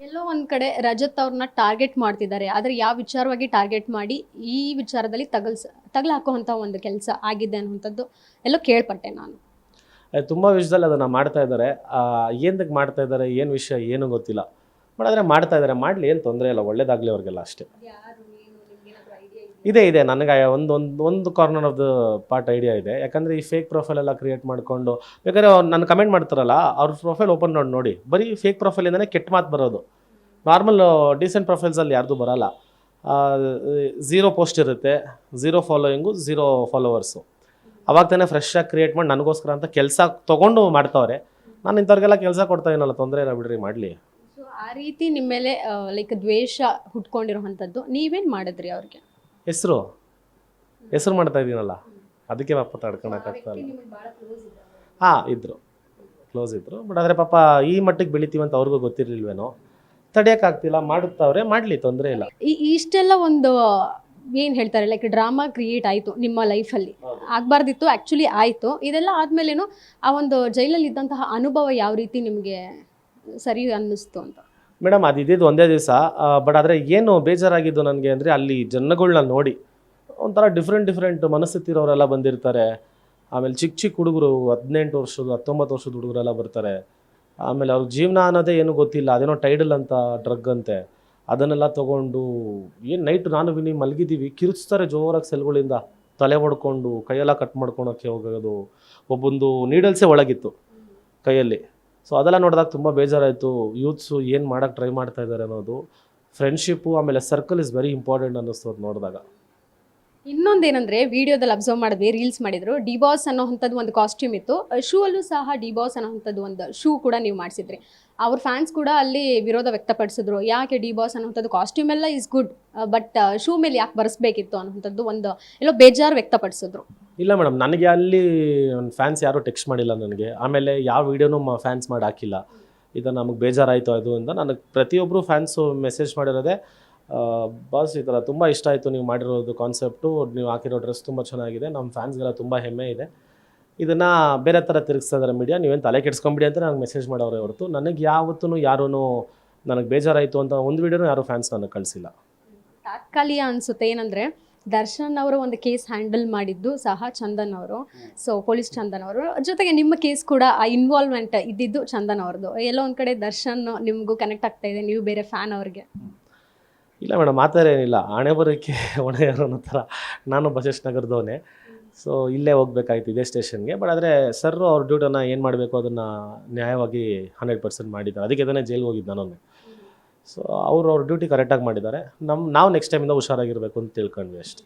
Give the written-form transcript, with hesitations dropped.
ಎಲ್ಲೋ ಒಂದ್ ಕಡೆ ರಜತ್ ಅವ್ರನ್ನ ಟಾರ್ಗೆಟ್ ಮಾಡ್ತಿದ್ದಾರೆ. ಆದ್ರೆ ಯಾವ ವಿಚಾರವಾಗಿ ಟಾರ್ಗೆಟ್ ಮಾಡಿ ಈ ವಿಚಾರದಲ್ಲಿ ತಗಲ್ ಹಾಕುವಂತ ಒಂದು ಕೆಲಸ ಆಗಿದೆ ಅನ್ನುವಂಥದ್ದು ಎಲ್ಲೋ ಕೇಳ್ಪಟ್ಟೆ ನಾನು. ತುಂಬ ವಿಷಯದಲ್ಲಿ ಅದನ್ನು ಮಾಡ್ತಾ ಇದ್ದಾರೆ. ಏನಕ್ಕೆ ಮಾಡ್ತಾ ಇದ್ದಾರೆ, ಏನು ವಿಷಯ ಏನೂ ಗೊತ್ತಿಲ್ಲ. ಬಟ್ ಆದರೆ ಮಾಡ್ತಾ ಇದ್ದಾರೆ, ಮಾಡಲಿ, ಏನು ತೊಂದರೆ ಇಲ್ಲ, ಒಳ್ಳೇದಾಗಲಿ ಅವ್ರಿಗೆಲ್ಲ ಅಷ್ಟೇ. ಇದೆ ನನಗೆ ಒಂದು corner of the part idea ಇದೆ. ಯಾಕಂದರೆ ಈ ಫೇಕ್ ಪ್ರೊಫೈಲ್ ಎಲ್ಲ ಕ್ರಿಯೇಟ್ ಮಾಡಿಕೊಂಡು ಬೇಕಾದ್ರೆ ನನ್ನ ಕಮೆಂಟ್ ಮಾಡ್ತಾರಲ್ಲ, ಅವ್ರ ಪ್ರೊಫೈಲ್ ಓಪನ್ ನೋಡಿ ಬರೀ ಫೇಕ್ ಪ್ರೊಫೈಲಿಂದನೇ ಕೆಟ್ಟ ಮಾತು ಬರೋದು. ನಾರ್ಮಲ್ ಡೀಸೆಂಟ್ ಪ್ರೊಫೈಲ್ಸಲ್ಲಿ ಯಾರ್ದು ಬರೋಲ್ಲ. 0 ಪೋಸ್ಟ್ ಇರುತ್ತೆ, 0 ಫಾಲೋಯಿಂಗು, 0 ಫಾಲೋವರ್ಸು. ಅವಾಗ ತಾನೇ ಫ್ರೆಶ್ ಆಗಿ ಕ್ರಿಯೇಟ್ ಮಾಡಿ ನನಗೋಸ್ಕರ ಅಂತ ಕೆಲಸ ತೊಗೊಂಡು ಮಾಡ್ತಾವ್ರೆ. ನಾನು ಇಂಥವ್ರಿಗೆಲ್ಲ ಕೆಲಸ ಕೊಡ್ತಾ ಏನಲ್ಲ, ತೊಂದರೆ ಇಲ್ಲ ಬಿಡ್ರಿ, ಮಾಡಲಿ. ಸೊ ಆ ರೀತಿ ನಿಮ್ಮ ಮೇಲೆ ಲೈಕ್ ದ್ವೇಷ ಹುಟ್ಕೊಂಡಿರೋವಂಥದ್ದು ನೀವೇನು ಮಾಡಿದ್ರಿ ಅವ್ರಿಗೆ? ಹೆಸರು ಮಾಡ್ತಾ ಇದ್ದೀನಲ್ಲ, ಅದಕ್ಕೆ ಪಾಪ ತಡ್ಕೊಳಕ್ಕಾಗ್ತಲ್ಲ. ಇದ್ದರು, ಕ್ಲೋಸ್ ಇದ್ದರು. ಬಟ್ ಆದರೆ ಪಾಪ ಈ ಮಟ್ಟಿಗೆ ಬೆಳಿತೀವಿ ಅಂತ ಅವ್ರಿಗೂ ಗೊತ್ತಿರಲಿಲ್ವೇನೋ, ತಡೆಯೋಕ್ಕಾಗ್ತಿಲ್ಲ, ಮಾಡುತ್ತವ್ರೆ, ಮಾಡಲಿ, ತೊಂದರೆ ಇಲ್ಲ. ಇಷ್ಟೆಲ್ಲ ಒಂದು ಏನು ಹೇಳ್ತಾರೆ ಲೈಕ್ ಡ್ರಾಮಾ ಕ್ರಿಯೇಟ್ ಆಯಿತು ನಿಮ್ಮ ಲೈಫಲ್ಲಿ, ಆಗಬಾರ್ದಿತ್ತು, ಆ್ಯಕ್ಚುಲಿ ಆಯಿತು. ಇದೆಲ್ಲ ಆದಮೇಲೇನು ಆ ಒಂದು ಜೈಲಲ್ಲಿ ಇದ್ದಂತಹ ಅನುಭವ ಯಾವ ರೀತಿ ನಿಮಗೆ ಸರಿ ಅನ್ನಿಸ್ತು ಅಂತ? ಮೇಡಮ್, ಅದು ಇದ್ದಿದ್ದು ಒಂದೇ ದಿವಸ. ಬಟ್ ಆದರೆ ಏನು ಬೇಜಾರಾಗಿದ್ದು ನನಗೆ ಅಂದರೆ, ಅಲ್ಲಿ ಜನಗಳನ್ನ ನೋಡಿ ಒಂಥರ ಡಿಫ್ರೆಂಟ್ ಮನಸ್ಥಿತಿ ಇರೋರೆಲ್ಲ ಬಂದಿರ್ತಾರೆ. ಆಮೇಲೆ ಚಿಕ್ಕ ಹುಡುಗರು, 18 ವರ್ಷದ 19 ವರ್ಷದ ಹುಡುಗರೆಲ್ಲ ಬರ್ತಾರೆ. ಆಮೇಲೆ ಅವ್ರ ಜೀವನ ಅನ್ನೋದೇ ಏನೂ ಗೊತ್ತಿಲ್ಲ. ಅದೇನೋ ಟೈಡಲ್ ಅಂತ ಡ್ರಗ್ ಅಂತೆ, ಅದನ್ನೆಲ್ಲ ತೊಗೊಂಡು ಏನು ನೈಟ್ ನಾನು ವಿನಿ ಮಲಗಿದ್ದೀವಿ, ಕಿರುಚ್ತಾರೆ ಜೋರಾಗಿ ಸೆಲ್ಗಳಿಂದ, ತಲೆ ಹೊಡ್ಕೊಂಡು ಕೈಯೆಲ್ಲ ಕಟ್ ಮಾಡ್ಕೊಳಕ್ಕೆ ಹೋಗೋದು. ಒಬ್ಬೊಂದು ನೀಡಲ್ಸೇ ಒಳಗಿತ್ತು ಕೈಯಲ್ಲಿ. ಸೊ ಅದೆಲ್ಲ ನೋಡಿದಾಗ ತುಂಬ ಬೇಜಾರಾಯಿತು. ಯೂತ್ಸು ಏನು ಮಾಡೋಕ್ಕೆ ಟ್ರೈ ಮಾಡ್ತಾ ಇದ್ದಾರೆ ಅನ್ನೋದು. ಫ್ರೆಂಡ್ಶಿಪ್ಪು ಆಮೇಲೆ ಸರ್ಕಲ್ ಇಸ್ ವೆರಿ ಇಂಪಾರ್ಟೆಂಟ್ ಅನ್ನಿಸ್ತು ಅದು ನೋಡಿದಾಗ. ಇನ್ನೊಂದೇನಂದರೆ, ವಿಡಿಯೋದಲ್ಲಿ ಅಬ್ಸರ್ವ್ ಮಾಡಿದ್ವಿ, ರೀಲ್ಸ್ ಮಾಡಿದ್ರು, ಡಿ ಬಾಸ್ ಅನ್ನೋವಂಥದ್ದು ಒಂದು ಕಾಸ್ಟ್ಯೂಮ್ ಇತ್ತು. ಶೂ ಅಲ್ಲೂ ಸಹ ಡಿ ಬಾಸ್ ಅನ್ನೋವಂಥದ್ದು ಒಂದು ಶೂ ಕೂಡ ನೀವು ಮಾಡಿಸಿದ್ರಿ. ಅವ್ರ ಫ್ಯಾನ್ಸ್ ಕೂಡ ಅಲ್ಲಿ ವಿರೋಧ ವ್ಯಕ್ತಪಡಿಸಿದ್ರು. ಯಾಕೆ ಡಿ ಬಾಸ್ ಅನ್ನೋವಂಥದ್ದು ಕಾಸ್ಟ್ಯೂಮ್ ಎಲ್ಲ ಇಸ್ ಗುಡ್, ಬಟ್ ಶೂ ಮೇಲೆ ಯಾಕೆ ಬರೆಸ್ಬೇಕಿತ್ತು ಅನ್ನೋವಂಥದ್ದು ಒಂದು ಎಲ್ಲೋ ಬೇಜಾರು ವ್ಯಕ್ತಪಡಿಸಿದ್ರು. ಇಲ್ಲ ಮೇಡಮ್, ನನಗೆ ಅಲ್ಲಿ ಫ್ಯಾನ್ಸ್ ಯಾರೂ ಟೆಕ್ಸ್ಟ್ ಮಾಡಿಲ್ಲ ನನಗೆ. ಆಮೇಲೆ ಯಾವ ವೀಡಿಯೋನೂ ಫ್ಯಾನ್ಸ್ ಮಾಡಿ ಹಾಕಿಲ್ಲ. ಇದು ನಮಗೆ ಬೇಜಾರಾಯಿತು ಅದು ಅಂತ. ನನಗೆ ಪ್ರತಿಯೊಬ್ಬರು ಫ್ಯಾನ್ಸು ಮೆಸೇಜ್ ಮಾಡಿರೋದೆ, ಬಾಸ್ ಈ ಥರ ತುಂಬ ಇಷ್ಟ ಆಯಿತು ನೀವು ಮಾಡಿರೋದು ಕಾನ್ಸೆಪ್ಟು, ನೀವು ಹಾಕಿರೋ ಡ್ರೆಸ್ ತುಂಬ ಚೆನ್ನಾಗಿದೆ, ನಮ್ಮ ಫ್ಯಾನ್ಸ್ಗೆಲ್ಲ ತುಂಬ ಹೆಮ್ಮೆ ಇದೆ, ಇದನ್ನು ಬೇರೆ ಥರ ತಿರುಗಿಸ್ತಾ ಇದ್ದಾರೆ ಮೀಡಿಯಾ, ನೀವೇನು ತಲೆ ಕೆಡಿಸ್ಕೊಂಬಿಡಿ ಅಂತ ನನಗೆ ಮೆಸೇಜ್ ಮಾಡೋರೆ ಹೊರತು ನನಗೆ ಯಾವತ್ತೂ ಯಾರೂ ನನಗೆ ಬೇಜಾರಾಯಿತು ಅಂತ ಒಂದು ವೀಡಿಯೋನೂ ಯಾರೂ ಫ್ಯಾನ್ಸ್ ನನಗೆ ಕಳಿಸಿಲ್ಲ. ತಾತ್ಕಾಲಿಕ ಅನಿಸುತ್ತೆ. ಏನಂದರೆ, ದರ್ಶನ್ ಅವರು ಒಂದು ಕೇಸ್ ಹ್ಯಾಂಡಲ್ ಮಾಡಿದ್ದು ಸಹ ಚಂದನ್ ಅವರು, ಸೊ ಪೊಲೀಸ್ ಚಂದನ್ ಅವರು ಜೊತೆಗೆ ನಿಮ್ಮ ಕೇಸ್ ಕೂಡ ಆ ಇನ್ವಾಲ್ವ್ಮೆಂಟ್ ಇದ್ದಿದ್ದು ಚಂದನ್ ಅವ್ರದ್ದು. ಎಲ್ಲೋ ಒಂದು ಕಡೆ ದರ್ಶನ್ ನಿಮಗೂ ಕನೆಕ್ಟ್ ಆಗ್ತಾ ಇದೆ, ನೀವು ಬೇರೆ ಫ್ಯಾನ್ ಅವ್ರಿಗೆ? ಇಲ್ಲ ಮೇಡಮ್, ಆ ಥರ ಏನಿಲ್ಲ. ಹಣೆ ಬರೋಕ್ಕೆ ಹೊಣೆಯರು ಅನ್ನೋ ಥರ. ನಾನು ಬಸವೇಶ್ ನಗರದವನೇ, ಸೊ ಇಲ್ಲೇ ಹೋಗ್ಬೇಕಾಯ್ತು ಇದೇ ಸ್ಟೇಷನ್ಗೆ. ಬಟ್ ಆದರೆ ಸರ್ ಅವ್ರ ಡ್ಯೂಟನ್ನು ಏನು ಮಾಡಬೇಕು ಅದನ್ನು ನ್ಯಾಯವಾಗಿ 100% ಮಾಡಿದ್ದಾರೆ. ಅದಕ್ಕೆ ತಾನೇ ಜೈಲಿಗೆ ಹೋಗಿದ್ದು ನಾನು. ಸೊ ಅವ್ರ ಡ್ಯೂಟಿ ಕರೆಕ್ಟಾಗಿ ಮಾಡಿದ್ದಾರೆ. ನಾವು ನೆಕ್ಸ್ಟ್ ಟೈಮಿಂದ ಹುಷಾರಾಗಿರಬೇಕು ಅಂತ ತಿಳ್ಕೊಂಡ್ವಿ ಅಷ್ಟೇ.